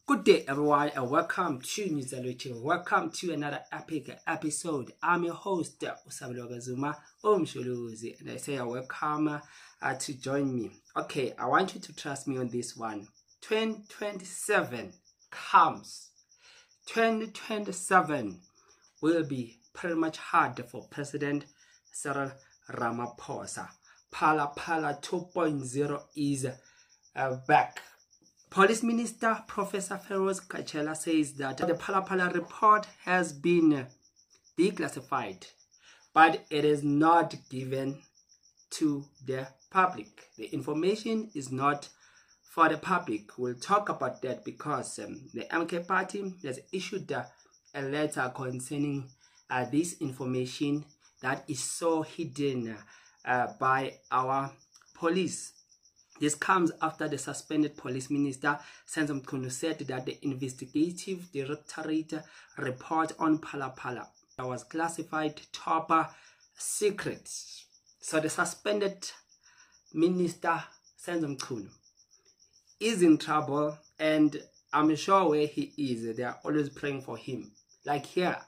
Good day everyone and welcome to Nizaloche. Welcome to another epic episode. I'm your host Usabelo Zuma Omshuluzi, and I say welcome to join me. Okay, I want you to trust me on this one. 2027 comes. 2027 will be pretty much hard for President Cyril Ramaphosa. Phala 2.0 is back. Police Minister Professor Feroz Kachela says that the Phala report has been declassified, but it is not given to the public. The information is not for the public. We'll talk about that because the MK party has issued a letter concerning this information that is so hidden by our police. This comes after the suspended police minister Senzo Mchunu said that the investigative directorate report on Phala was classified top secret. So the suspended minister Senzo Mchunu is in trouble, and I'm sure where he is, they are always praying for him. Like here.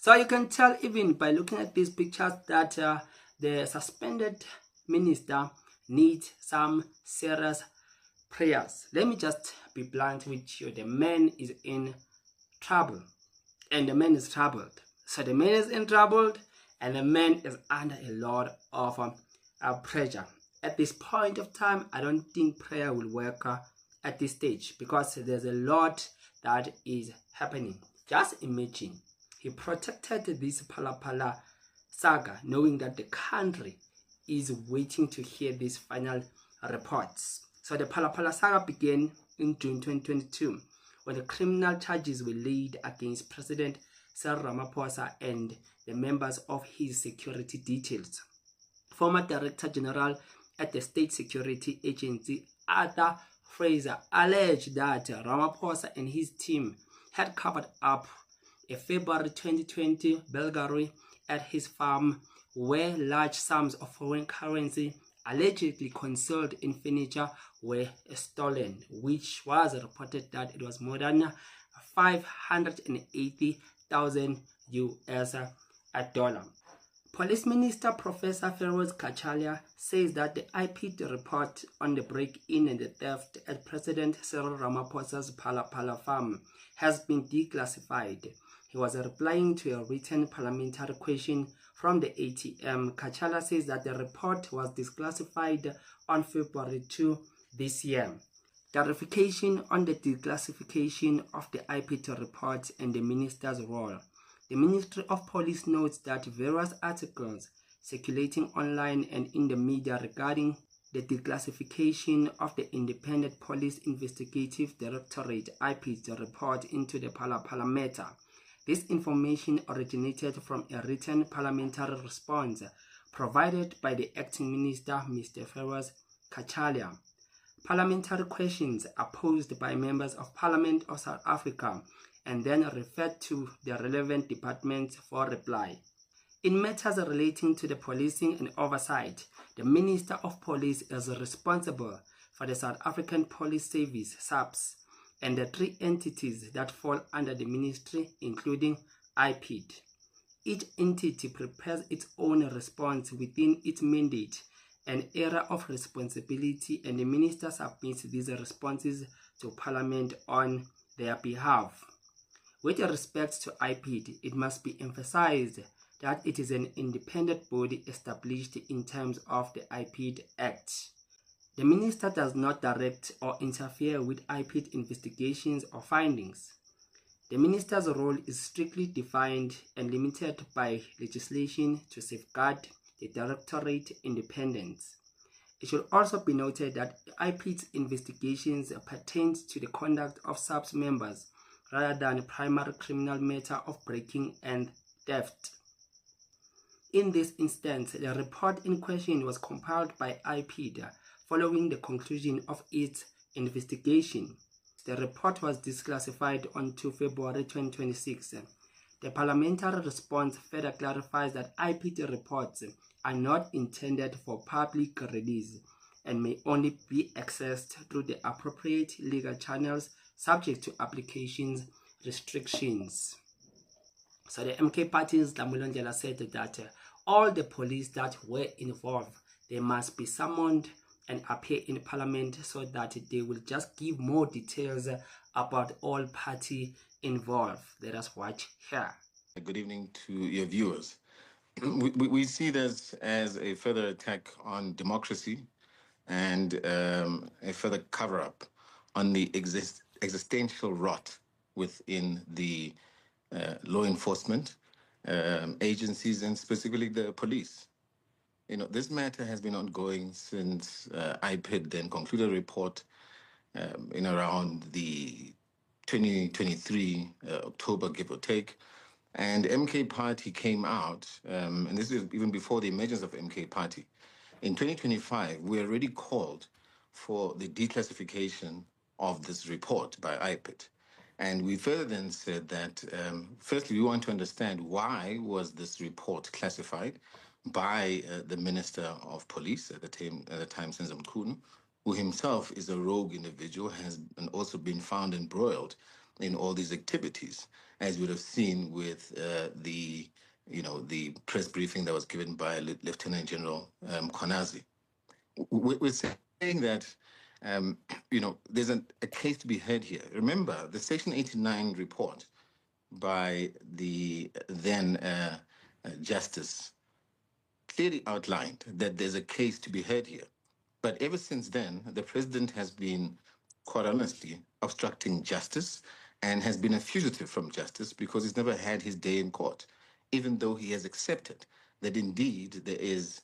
So you can tell even by looking at these pictures that the suspended minister needs some serious prayers. Let me just be blunt with you. The man is in trouble, and the man is troubled. So the man is in trouble, and the man is under a lot of pressure. At this point of time, I don't think prayer will work at this stage because there's a lot that is happening. Just imagine. He protected this Phala saga, knowing that the country is waiting to hear these final reports. So the Phala saga began in June 2022, when the criminal charges were laid against President Cyril Ramaphosa and the members of his security details. Former Director General at the State Security Agency, Arthur Fraser, alleged that Ramaphosa and his team had covered up a February 2020 burglary at his farm where large sums of foreign currency allegedly concealed in furniture were stolen, which was reported that it was more than 580,000 US dollars. Police Minister Professor Feroz Kachela says that the IP report on the break-in and the theft at President Cyril Ramaphosa's Phala farm has been declassified. He was replying to a written parliamentary question from the ATM. Kachela says that the report was declassified on February 2 this year. Clarification on the declassification of the IP report and the minister's role. The Ministry of Police notes that various articles circulating online and in the media regarding the declassification of the Independent Police Investigative Directorate IP report into the Phala matter. This information originated from a written parliamentary response provided by the acting minister, Mr. Feroz Kachela. Parliamentary questions are posed by members of Parliament of South Africa and then referred to the relevant departments for reply. In matters relating to the policing and oversight, the Minister of Police is responsible for the South African Police Service, SAPS, and the three entities that fall under the ministry, including IPID. Each entity prepares its own response within its mandate and area of responsibility, and the minister submits these responses to Parliament on their behalf. With respect to IPID, it must be emphasized that it is an independent body established in terms of the IPID Act. The minister does not direct or interfere with IPID investigations or findings. The minister's role is strictly defined and limited by legislation to safeguard the directorate independence. It should also be noted that IPID's investigations pertained to the conduct of SAPS members rather than a primary criminal matter of breaking and theft. In this instance, the report in question was compiled by IPID following the conclusion of its investigation. The report was declassified on 2 February 2026. The parliamentary response further clarifies that IPID reports are not intended for public release and may only be accessed through the appropriate legal channels subject to applications restrictions. So the MK Party's Damulon Ndlela said that all the police that were involved, they must be summoned and appear in parliament so that they will just give more details about all party involved. Let us watch here. Good evening to your viewers. We see this as a further attack on democracy and a further cover-up on the existential rot within the law enforcement agencies and specifically the police. You know, this matter has been ongoing since IPID then concluded a report in around the 2023 October, give or take. And MK Party came out, and this is even before the emergence of MK Party. In 2025, we already called for the declassification of this report by IPID. And we further then said that, firstly, we want to understand why was this report classified by the Minister of Police at the time, Senzo Mchunu, who himself is a rogue individual, has also been found embroiled in all these activities, as you would have seen with the press briefing that was given by Lieutenant General Konazi. We're saying that there's a case to be heard here. Remember, the Section 89 report by the then Justice clearly outlined that there's a case to be heard here. But ever since then, the president has been, quite honestly, obstructing justice and has been a fugitive from justice because he's never had his day in court, even though he has accepted that indeed there is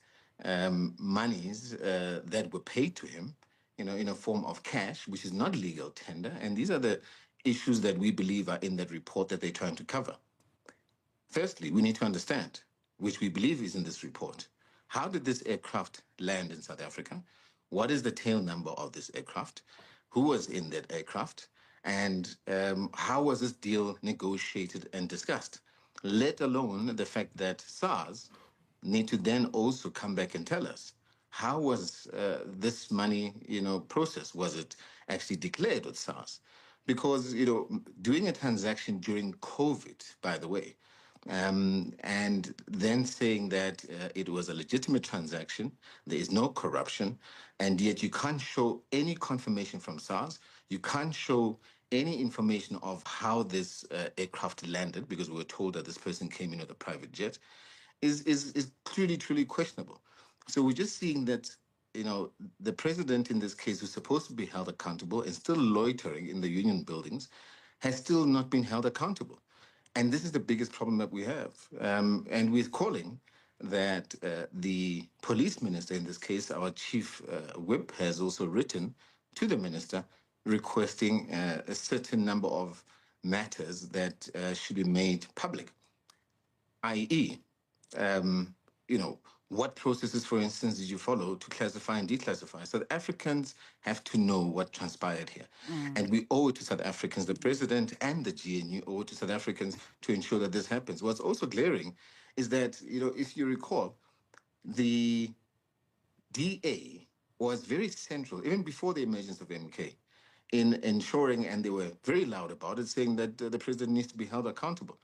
monies that were paid to him, in a form of cash, which is not legal tender. And these are the issues that we believe are in that report that they're trying to cover. Firstly, we need to understand, which we believe is in this report, how did this aircraft land in South Africa? What is the tail number of this aircraft? Who was in that aircraft? And how was this deal negotiated and discussed? Let alone the fact that SARS need to then also come back and tell us, how was this money, processed? Was it actually declared with SARS? Because, doing a transaction during COVID, by the way, and then saying that it was a legitimate transaction, there is no corruption, and yet you can't show any confirmation from SARS, you can't show any information of how this aircraft landed, because we were told that this person came in with a private jet, is truly, truly questionable. So we're just seeing that, the president in this case, who's supposed to be held accountable and still loitering in the union buildings, has still not been held accountable. And this is the biggest problem that we have. And we're calling that the police minister, in this case, our chief whip, has also written to the minister requesting a certain number of matters that should be made public, i.e., what processes, for instance, did you follow to classify and declassify? South Africans have to know what transpired here. And we owe it to South Africans, the president and the GNU owe it to South Africans to ensure that this happens. What's also glaring is that, if you recall, the DA was very central, even before the emergence of MK, in ensuring, and they were very loud about it, saying that the president needs to be held accountable.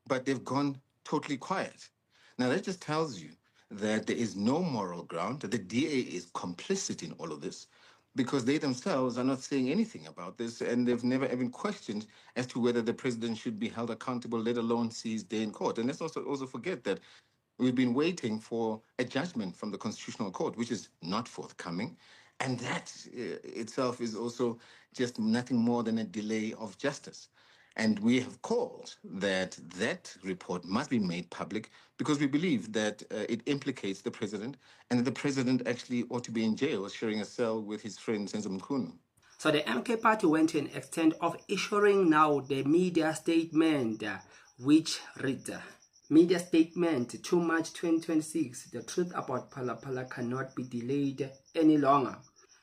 But they've gone totally quiet. Now, that just tells you that there is no moral ground, that the DA is complicit in all of this, because they themselves are not saying anything about this, and they've never even questioned as to whether the president should be held accountable, let alone see his day in court. And let's also forget that we've been waiting for a judgment from the Constitutional Court, which is not forthcoming. And that itself is also just nothing more than a delay of justice. And we have called that report must be made public because we believe that it implicates the president and that the president actually ought to be in jail sharing a cell with his friend Senzo Mkhunu. So the MK party went to an extent of issuing now the media statement, which read, media statement, 2 March 2026, the truth about Phala Phala cannot be delayed any longer.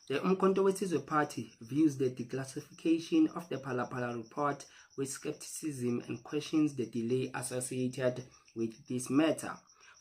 The Umkhonto weSizwe Party views the declassification of the Phala Phala report with skepticism and questions the delay associated with this matter.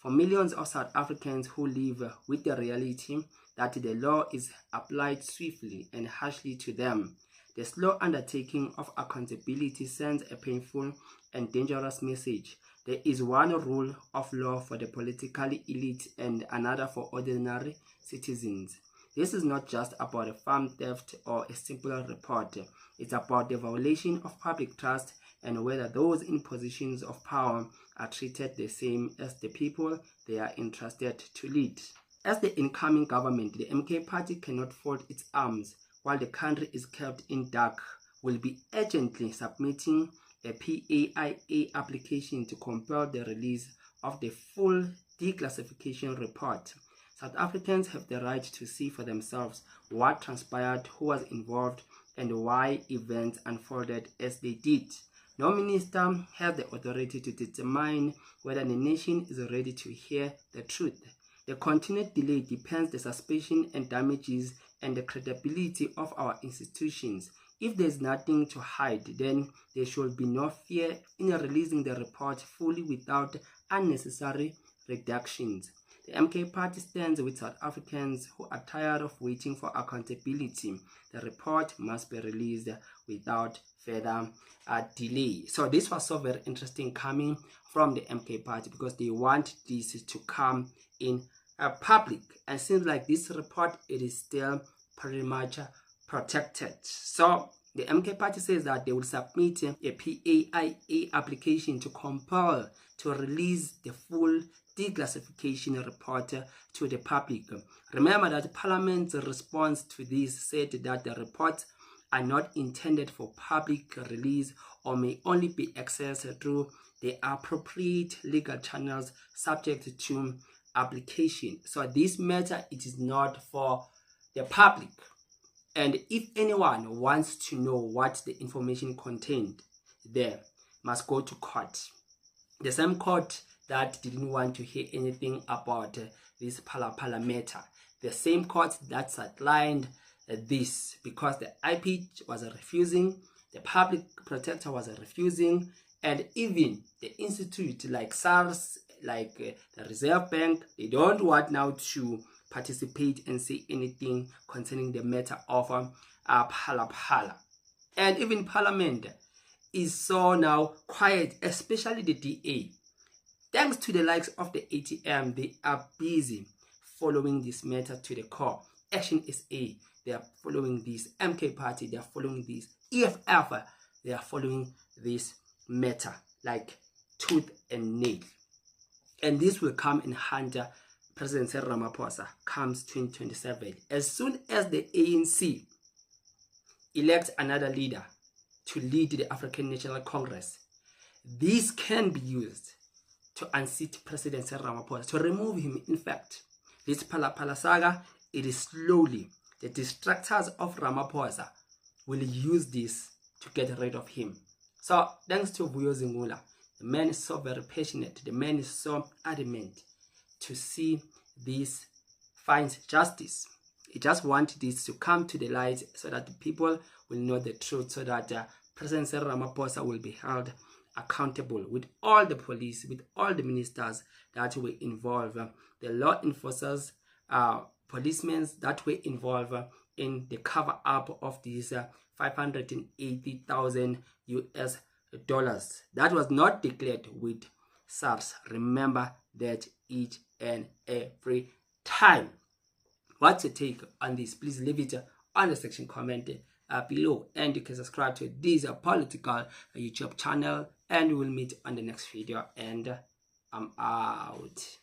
For millions of South Africans who live with the reality that the law is applied swiftly and harshly to them, the slow undertaking of accountability sends a painful and dangerous message. There is one rule of law for the political elite and another for ordinary citizens. This is not just about a farm theft or a simple report. It's about the violation of public trust and whether those in positions of power are treated the same as the people they are entrusted to lead. As the incoming government, the MK party cannot fold its arms while the country is kept in dark, will be urgently submitting a PAIA application to compel the release of the full declassification report. South Africans have the right to see for themselves what transpired, who was involved, and why events unfolded as they did. No minister has the authority to determine whether the nation is ready to hear the truth. The continued delay depends the suspicion and damages and the credibility of our institutions. If there is nothing to hide, then there should be no fear in releasing the report fully without unnecessary reductions. The MK party stands with South Africans who are tired of waiting for accountability. The report must be released without further delay. So this was so very interesting coming from the MK party because they want this to come in public, and seems like this report, it is still pretty much protected. So the MK party says that they will submit a PAIA application to compel to release the full declassification report to the public. Remember that Parliament's response to this said that the reports are not intended for public release or may only be accessed through the appropriate legal channels subject to application. So this matter, it is not for the public. And if anyone wants to know what the information contained, they must go to court. The same court that didn't want to hear anything about this Phala Phala matter. The same court that sidelined this because the IP was refusing, the public protector was refusing, and even the institute like SARS, like the Reserve Bank, they don't want now to participate and say anything concerning the matter of Phala Phala. And even Parliament is so now quiet, especially the DA. Thanks to the likes of the ATM, they are busy following this matter to the core. Action SA, they are following this. MK party, they are following this. EFF, they are following this matter like tooth and nail. And this will come in handy President Cyril Ramaphosa comes 2027. As soon as the ANC elects another leader to lead the African National Congress, this can be used to unseat President Cyril Ramaphosa, to remove him. In fact, this Phala Phala saga, it is slowly, the distractors of Ramaphosa will use this to get rid of him. So thanks to Vuyo Zingula, the man is so very passionate, the man is so adamant to see this finds justice. He just wants this to come to the light so that the people will know the truth, so that President Cyril Ramaphosa will be held accountable with all the police, with all the ministers that were involved, the law enforcers, policemen that were involved in the cover up of these $580,000 US that was not declared with SARS. Remember that each and every time. What's your take on this? Please leave it on the section comment below, and you can subscribe to this political YouTube channel, and we'll meet on the next video, and I'm out.